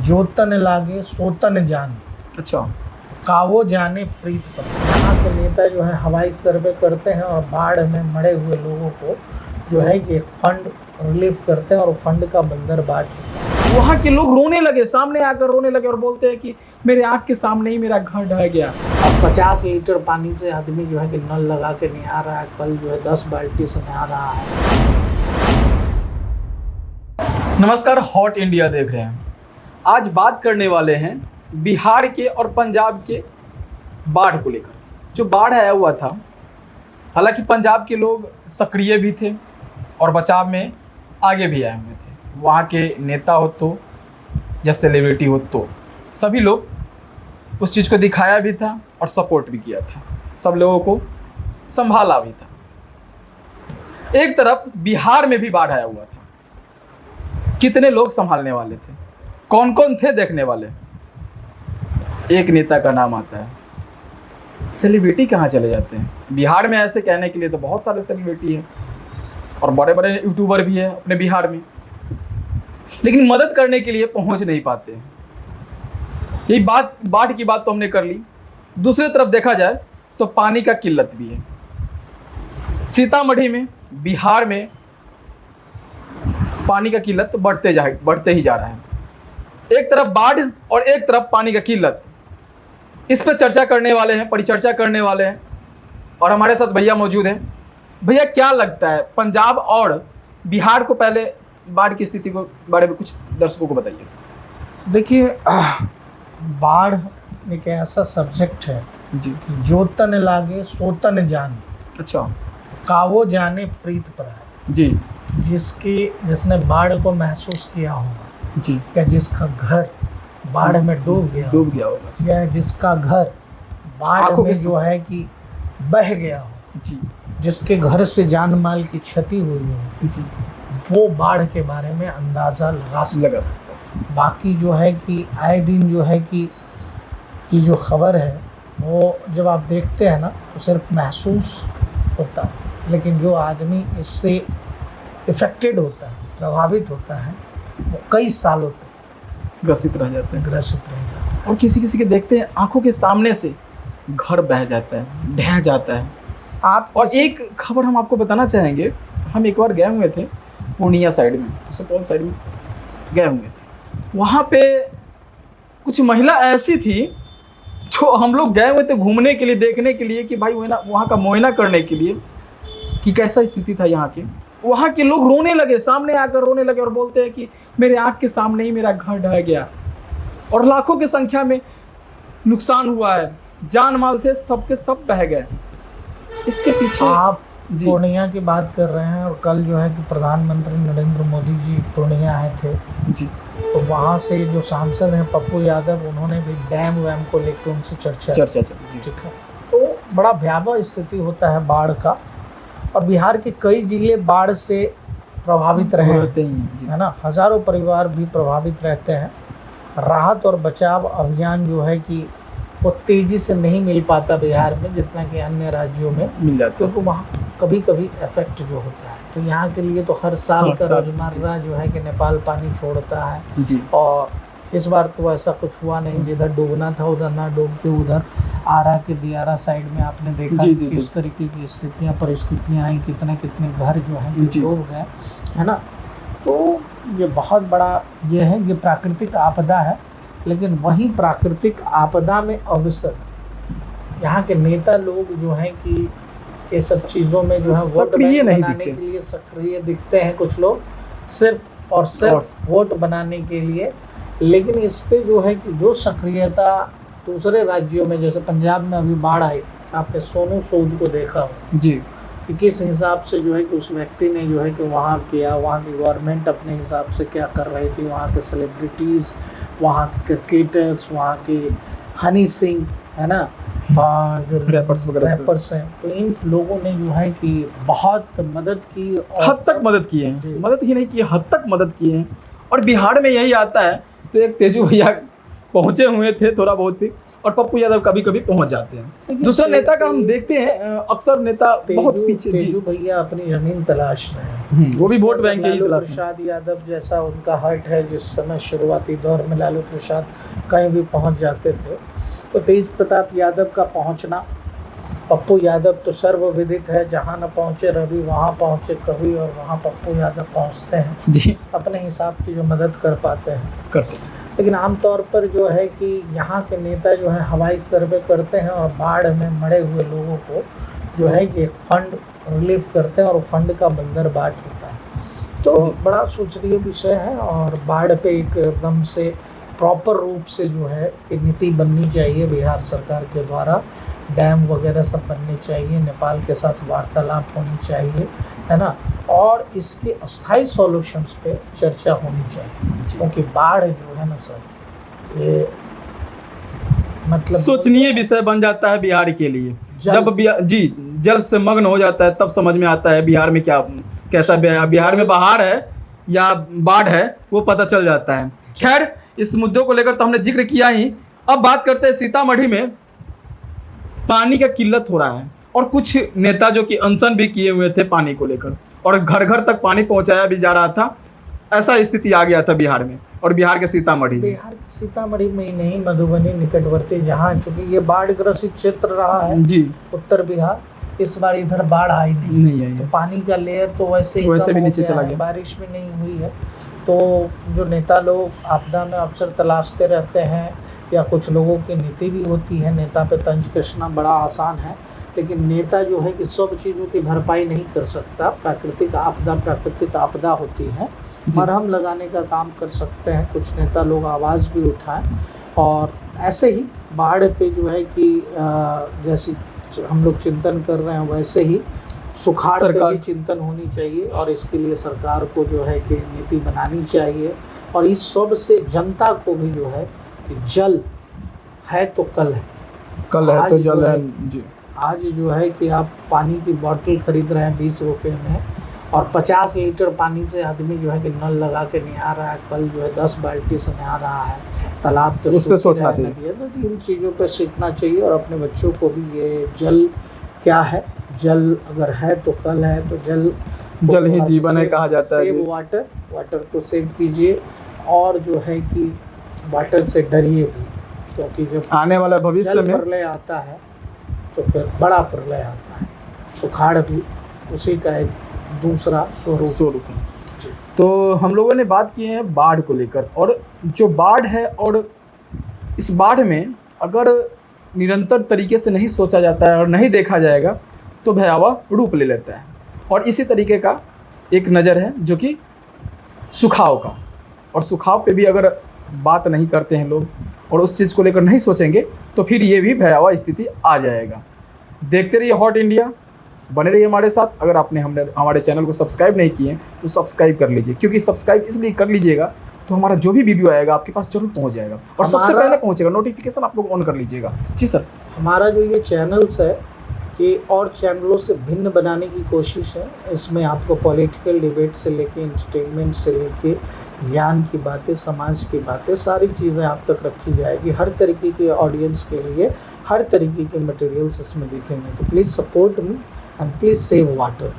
जो तन लागे सो तन जाने, अच्छा, कावो जाने प्रीत पर। यहाँ के नेता जो है हवाई सर्वे करते हैं और बाढ़ में मरे हुए लोगों को जो है एक फंड रिलीफ करते हैं और फंड का बंदर बांट। वहाँ के लोग रोने लगे, सामने आकर रोने लगे और बोलते हैं कि मेरे आँख के सामने ही मेरा घर ढह गया। अब 50 लीटर पानी से आदमी जो है कि नल लगा के नहीं आ रहा है, कल जो है 10 बाल्टी से नहा रहा है। नमस्कार, हॉट इंडिया देख रहे हैं। आज बात करने वाले हैं बिहार के और पंजाब के बाढ़ को लेकर। जो बाढ़ आया हुआ था, हालांकि पंजाब के लोग सक्रिय भी थे और बचाव में आगे भी आए हुए थे। वहाँ के नेता हो तो या सेलिब्रिटी हो तो सभी लोग उस चीज़ को दिखाया भी था और सपोर्ट भी किया था, सब लोगों को संभाला भी था। एक तरफ बिहार में भी बाढ़ आया हुआ था। कितने लोग संभालने वाले थे, कौन कौन थे देखने वाले? एक नेता का नाम आता है। सेलिब्रिटी कहाँ चले जाते हैं? बिहार में ऐसे कहने के लिए तो बहुत सारे सेलिब्रिटी हैं और बड़े बड़े यूट्यूबर भी हैं अपने बिहार में, लेकिन मदद करने के लिए पहुंच नहीं पाते हैं। यही बात, बाढ़ की बात तो हमने कर ली। दूसरी तरफ देखा जाए तो पानी का किल्लत भी है। सीतामढ़ी में, बिहार में पानी का किल्लत बढ़ते ही जा रहा है। एक तरफ बाढ़ और एक तरफ पानी का किल्लत। इस पर चर्चा करने वाले हैं, परिचर्चा करने वाले हैं और हमारे साथ भैया मौजूद हैं। भैया, क्या लगता है पंजाब और बिहार को, पहले बाढ़ की स्थिति को बारे में कुछ दर्शकों को बताइए। देखिए, बाढ़ एक ऐसा सब्जेक्ट है जी, कि जो तन लागे सो तन जाने, अच्छा, कावो जाने प्रीत पर है। जी जिसने बाढ़ को महसूस किया होगा, जी, या जिसका घर बाढ़ में डूब गया होगा, या जिसका घर बाढ़ में जो है कि बह गया हो, जी, जिसके घर से जान माल की क्षति हुई हो, जी, वो बाढ़ के बारे में अंदाज़ा लगा सकता है। बाकी जो है कि आए दिन जो है कि जो खबर है वो जब आप देखते हैं ना तो सिर्फ महसूस होता है, लेकिन जो आदमी इससे इफेक्टेड होता है, प्रभावित होता है, वो कई सालों तक ग्रसित रह जाते हैं। और किसी किसी के देखते हैं आंखों के सामने से घर बह जाता है, ढह जाता है। और एक खबर हम आपको बताना चाहेंगे। हम एक बार गए हुए थे पूर्णिया साइड में, सुपौल साइड में गए हुए थे। वहाँ पे कुछ महिला ऐसी थी जो हम लोग गए हुए थे घूमने के लिए, देखने के लिए कि भाई वहाँ का मुआयना करने के लिए कि कैसा स्थिति था यहाँ के। वहाँ के लोग रोने लगे, सामने आकर रोने लगे और बोलते हैं कि मेरे आँख के सामने ही मेरा घर ढह गया और लाखों की संख्या में नुकसान हुआ है, जान माल थे सबके सब बह गए। इसके पीछे आप पूर्णिया की बात कर रहे हैं और कल जो है कि प्रधानमंत्री नरेंद्र मोदी जी पूर्णिया आए थे जी, तो वहाँ से जो सांसद हैं पप्पू यादव, उन्होंने भी डैम वैम को लेकर उनसे चर्चा जी। तो बड़ा भयावह स्थिति होता है बाढ़ का, और बिहार के कई जिले बाढ़ से प्रभावित रहे हैं, है ना। हजारों परिवार भी प्रभावित रहते हैं। राहत और बचाव अभियान जो है कि वो तेज़ी से नहीं मिल पाता बिहार में जितना कि अन्य राज्यों में मिल जाता, क्योंकि वहाँ कभी कभी इफेक्ट जो होता है। तो यहाँ के लिए तो हर साल का रोजमर्रा जो है कि नेपाल पानी छोड़ता है जी। और इस बार तो ऐसा कुछ हुआ नहीं, जिधर डूबना था उधर ना डूब के उधर आरा के दियारा साइड में आपने देखा किस तरीके की स्थितियाँ परिस्थितियाँ आई, कितने घर जो है डूब गए, है ना। तो ये बहुत बड़ा ये है, ये प्राकृतिक आपदा है, लेकिन वही प्राकृतिक आपदा में अवसर यहाँ के नेता लोग जो हैं कि ये सब चीज़ों में जो है वोट बनाने के लिए सक्रिय दिखते हैं। कुछ लोग सिर्फ और सिर्फ वोट बनाने के लिए, लेकिन इस पे जो है कि जो सक्रियता दूसरे राज्यों में, जैसे पंजाब में अभी बाढ़ आई, आपने सोनू सूद को देखा हो जी, कि किस हिसाब से जो है कि उस व्यक्ति ने जो है कि वहाँ किया, वहाँ की गवर्नमेंट अपने हिसाब से क्या कर रही थी, वहाँ के सेलिब्रिटीज़, वहाँ के क्रिकेटर्स, वहाँ की हनी सिंह, है ना, जो रैपर्स हैं, तो इन लोगों ने जो है कि बहुत मदद की, हद तक मदद की है, मदद ही नहीं की, हद तक मदद की है। और बिहार में यही आता है तो एक तेजू भैया पहुँचे हुए थे थोड़ा बहुत भी, और पप्पू यादव कभी कभी पहुंच जाते हैं। लेकिन दूसरा नेता का हम देखते हैं अक्सर नेता बहुत पीछे जी तेजू भैया अपनी जमीन तलाश रहे हैं। वो भी वोट बैंक के ही लालू तलाश में। प्रसाद यादव जैसा उनका हर्ट है, जिस समय शुरुआती दौर में लालू प्रसाद कहीं भी पहुंच जाते थे, तो तेज प्रताप यादव का पहुंचना, पप्पू यादव तो सर्वविदित है, जहां न पहुंचे रवि वहां पहुंचे कवि, और वहां पप्पू यादव पहुंचते हैं जी अपने हिसाब की जो मदद कर पाते हैं। करते हैं। लेकिन आमतौर पर जो है कि यहाँ के नेता जो है हवाई सर्वे करते हैं और बाढ़ में मरे हुए लोगों को जो है कि एक फंड रिलीफ करते हैं और फंड का बंदरबाट होता है। तो बड़ा सोचनीय विषय है, और बाढ़ पे एक एकदम से प्रॉपर रूप से जो है कि नीति बननी चाहिए बिहार सरकार के द्वारा, डैम वगैरह सब बनने चाहिए, नेपाल के साथ वार्तालाप होनी चाहिए, है ना, और इसके अस्थायी सॉल्यूशंस पे चर्चा होनी चाहिए। क्योंकि बाढ़ जो है ना सर, ये मतलब सोचनीय विषय बन जाता है बिहार के लिए। जल- जब जी जल से मग्न हो जाता है तब समझ में आता है बिहार में क्या कैसा बिहार में बहार है या बाढ़ है, वो पता चल जाता है। खैर, इस मुद्दों को लेकर तो हमने जिक्र किया ही। अब बात करते हैं सीतामढ़ी में पानी का किल्लत हो रहा है, और कुछ नेता जो कि अनशन भी किए हुए थे पानी को लेकर, और घर घर तक पानी पहुंचाया भी जा रहा था। ऐसा स्थिति आ गया था बिहार में, और बिहार के सीतामढ़ी में। बिहार के सीतामढ़ी में ही नहीं, मधुबनी निकटवर्ती, जहाँ चूंकि ये बाढ़ ग्रसित क्षेत्र रहा है जी उत्तर बिहार, इस बार इधर बाढ़ आई नहीं। नहीं आई तो है। पानी का लेयर तो वैसे ही वैसे कम भी हो नीचे गया चला है, गया। बारिश भी नहीं हुई है। तो जो नेता लोग आपदा में अवसर तलाशते रहते हैं, या कुछ लोगों की नीति भी होती है, नेता पे तंज कसना बड़ा आसान है, लेकिन नेता जो है कि सब चीज़ों की भरपाई नहीं कर सकता। प्राकृतिक आपदा होती है, जी। मरहम लगाने का काम कर सकते हैं कुछ नेता लोग, आवाज़ भी उठाएं। और ऐसे ही बाढ़ पे जो है कि जैसे हम लोग चिंतन कर रहे हैं, वैसे ही सुखाड़ पे सरकार- भी चिंतन होनी चाहिए, और इसके लिए सरकार को जो है कि नीति बनानी चाहिए। और इस सब से जनता को भी जो है कि जल है तो कल है। कल है आज तो जो जल है है- जी। आज जो है कि आप पानी की बोतल खरीद रहे हैं 20 रुपये में, और 50 लीटर पानी से आदमी जो है कि नल लगा के नहीं आ रहा है, कल जो है 10 बाल्टी से नहीं आ रहा है, तालाब तो उस पे सूख सोचना रहे हैं, चाहिए। नदियाँ, तो इन चीज़ों पे सीखना चाहिए। और अपने बच्चों को भी ये जल क्या है, जल अगर है तो कल है, तो जल को जल ही थोड़ा सा जीवन है सेव- कहा जाता है सेव जी। वाटर को सेव कीजिए, और जो है कि वाटर से डरिए भी, क्योंकि जब आने वाला भविष्य जल में प्रलय आता है तो फिर बड़ा प्रलय आता है। सुखाड़ भी उसी का एक दूसरा स्वरूप। स्वरूप है। जी। तो हम लोगों ने बात की है बाढ़ को लेकर, और जो बाढ़ है, और इस बाढ़ में अगर निरंतर तरीके से नहीं सोचा जाता है और नहीं देखा जाएगा तो भयावह रूप ले लेता है। और इसी तरीके का एक नज़र है जो कि सुखाव का, और सुखाव पे भी अगर बात नहीं करते हैं लोग और उस चीज़ को लेकर नहीं सोचेंगे तो फिर ये भी भयावह स्थिति आ जाएगा। देखते रहिए हॉट इंडिया, बने रहिए हमारे साथ। अगर आपने हमारे चैनल को सब्सक्राइब नहीं किए तो सब्सक्राइब कर लीजिए, क्योंकि सब्सक्राइब इसलिए कर लीजिएगा तो हमारा जो भी वीडियो आएगा आपके पास जरूर पहुंच जाएगा, और सबसे हमारा- पहले पहुंचेगा। नोटिफिकेशन आप लोग ऑन कर लीजिएगा। जी सर। हमारा जो ये चैनल्स है कि और चैनलों से भिन्न बनाने की कोशिश है। इसमें आपको पॉलिटिकल डिबेट से लेके एंटरटेनमेंट से लेके ज्ञान की बातें, समाज की बातें, सारी चीज़ें आप तक रखी जाएगी। हर तरीके के ऑडियंस के लिए हर तरीके के मटेरियल्स इसमें दिखेंगे। तो please support me and please save water.